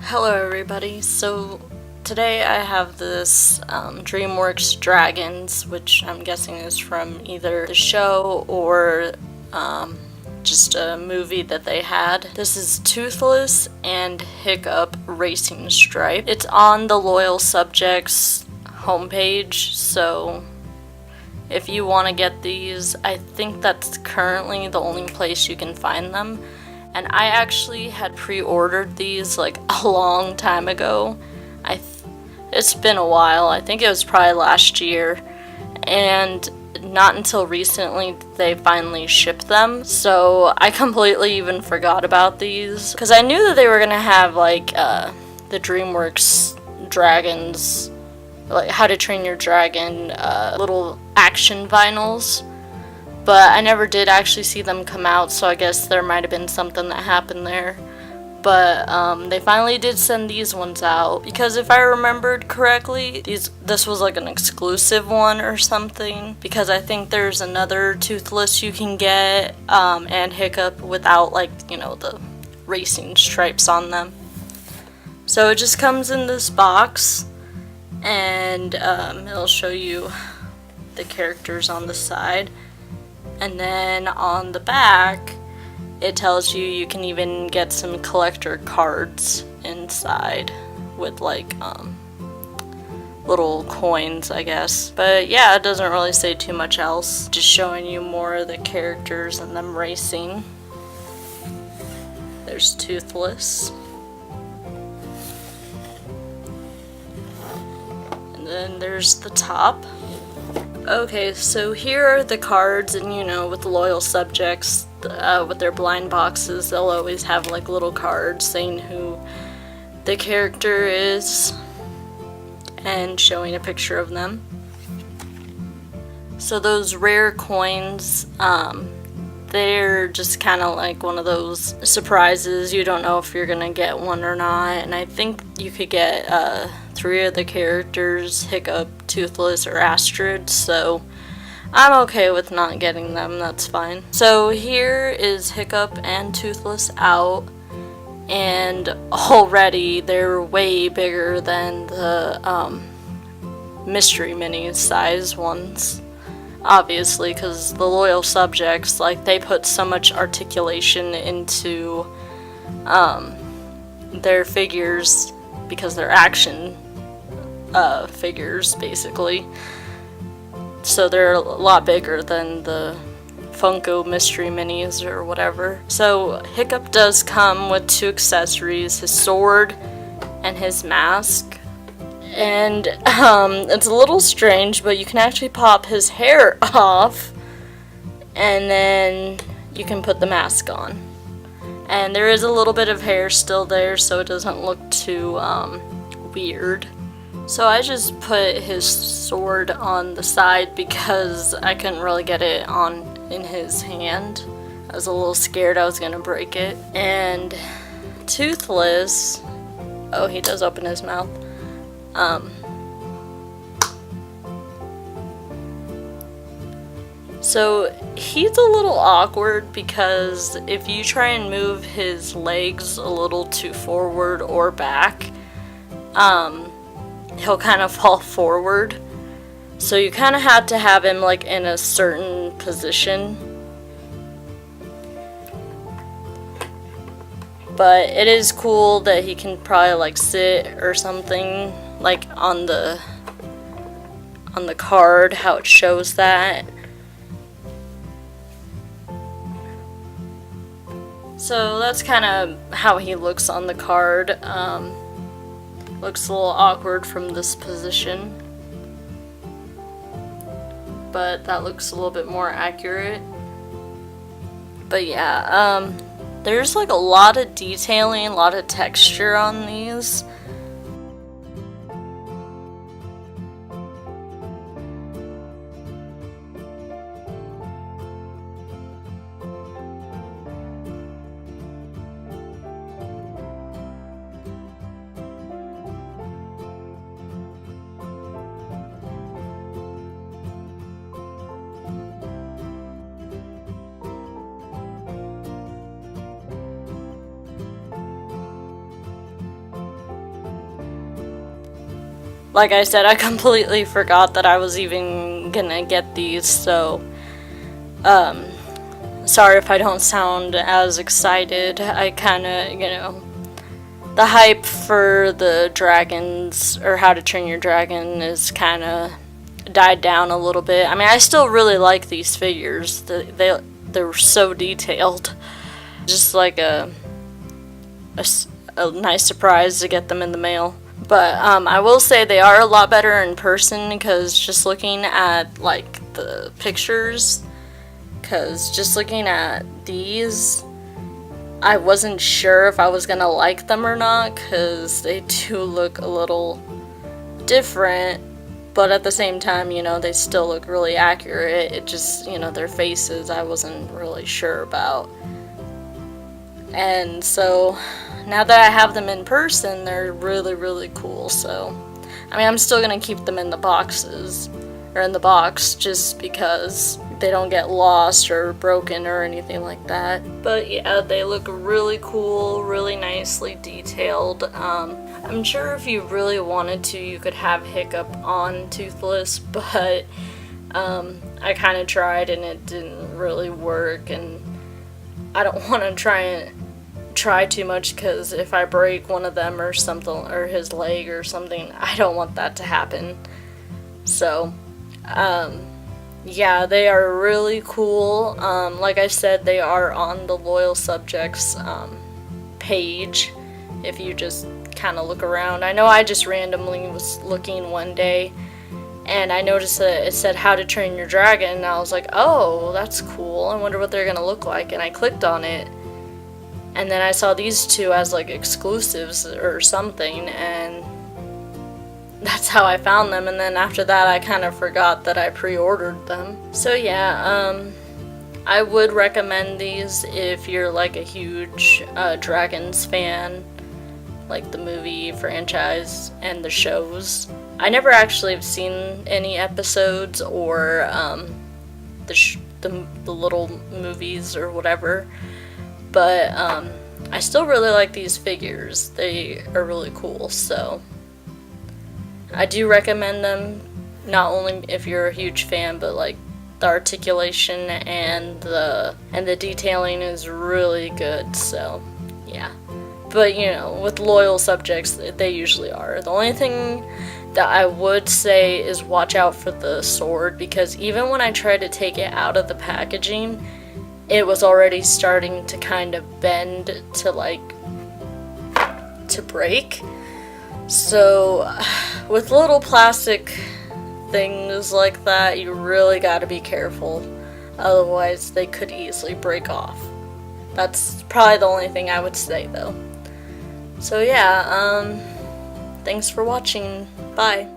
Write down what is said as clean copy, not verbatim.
Hello everybody, so today I have this DreamWorks Dragons, which I'm guessing is from either the show or just a movie that they had. This is Toothless and Hiccup Racing Stripe. It's on the Loyal Subjects homepage, so if you want to get these, I think that's currently the only place you can find them. And I actually had pre-ordered these like a long time ago. It's been a while. I think it was probably last year. And not until recently they finally shipped them. So I completely even forgot about these. Because I knew that they were going to have like the DreamWorks Dragons, like How to Train Your Dragon little action vinyls. But I never did actually see them come out, so I guess there might have been something that happened there. But they finally did send these ones out, because if I remembered correctly, this was like an exclusive one or something, because I think there's another Toothless you can get, and Hiccup without, like, you know, the racing stripes on them. So it just comes in this box, and it'll show you the characters on the side. And then on the back, it tells you can even get some collector cards inside with like little coins, I guess. But yeah, it doesn't really say too much else. Just showing you more of the characters and them racing. There's Toothless. And then there's the top. Okay, so here are the cards, and you know, with the Loyal Subjects, with their blind boxes, they'll always have like little cards saying who the character is and showing a picture of them. So those rare coins, they're just kind of like one of those surprises. You don't know if you're gonna get one or not, and I think you could get 3 of the characters, Hiccup, Toothless, or Astrid, so I'm okay with not getting them, that's fine. So here is Hiccup and Toothless out, and already they're way bigger than the mystery mini size ones. Obviously, because the Loyal Subjects, like, they put so much articulation into their figures because they're action figures, basically. So they're a lot bigger than the Funko Mystery Minis or whatever. So Hiccup does come with 2 accessories, his sword and his mask. And it's a little strange, but you can actually pop his hair off, and then you can put the mask on. And there is a little bit of hair still there, so it doesn't look too weird. So I just put his sword on the side because I couldn't really get it on in his hand. I was a little scared I was gonna break it. And Toothless, oh, he does open his mouth. So he's a little awkward because if you try and move his legs a little too forward or back, he'll kind of fall forward. So you kind of have to have him like in a certain position. But it is cool that he can probably like sit or something, like on the card, how it shows that. So that's kind of how he looks on the card. Looks a little awkward from this position, but that looks a little bit more accurate. But yeah, there's like a lot of detailing, a lot of texture on these. like I said, I completely forgot that I was even gonna get these, so sorry if I don't sound as excited. I kinda, the hype for the dragons, or How to Train Your Dragon, is kinda died down a little bit. I mean, I still really like these figures. They're so detailed. Just like a nice surprise to get them in the mail. But I will say they are a lot better in person, because just looking at like the pictures, because just looking at these, I wasn't sure if I was gonna like them or not, because they do look a little different, but at the same time, they still look really accurate. It just, their faces I wasn't really sure about. And so now that I have them in person, they're really, really cool. So, I mean, I'm still gonna keep them in the boxes, or in the box, just because they don't get lost or broken or anything like that. But yeah, they look really cool, really nicely detailed. I'm sure if you really wanted to, you could have Hiccup on Toothless, but I kind of tried and it didn't really work, and I don't want to try too much, because if I break one of them or something, or his leg or something, I don't want that to happen. So yeah, they are really cool. Like I said, they are on the Loyal Subjects page, if you just kind of look around. I know I just randomly was looking one day and I noticed that it said How to Train Your Dragon, and I was like, oh, that's cool, I wonder what they're gonna look like, and I clicked on it, and then I saw these two as like exclusives or something, and that's how I found them. And then after that I kind of forgot that I pre-ordered them. So yeah, I would recommend these if you're like a huge Dragons fan, like the movie franchise and the shows. I never actually have seen any episodes or the little movies or whatever, but I still really like these figures. They are really cool, so I do recommend them, not only if you're a huge fan, but like the articulation and the detailing is really good, so yeah. But with Loyal Subjects, they usually are. The only thing that I would say is watch out for the sword, because even when I tried to take it out of the packaging, it was already starting to kind of bend to break. So with little plastic things like that, you really gotta be careful, otherwise they could easily break off. That's probably the only thing I would say though. So yeah, thanks for watching. Bye.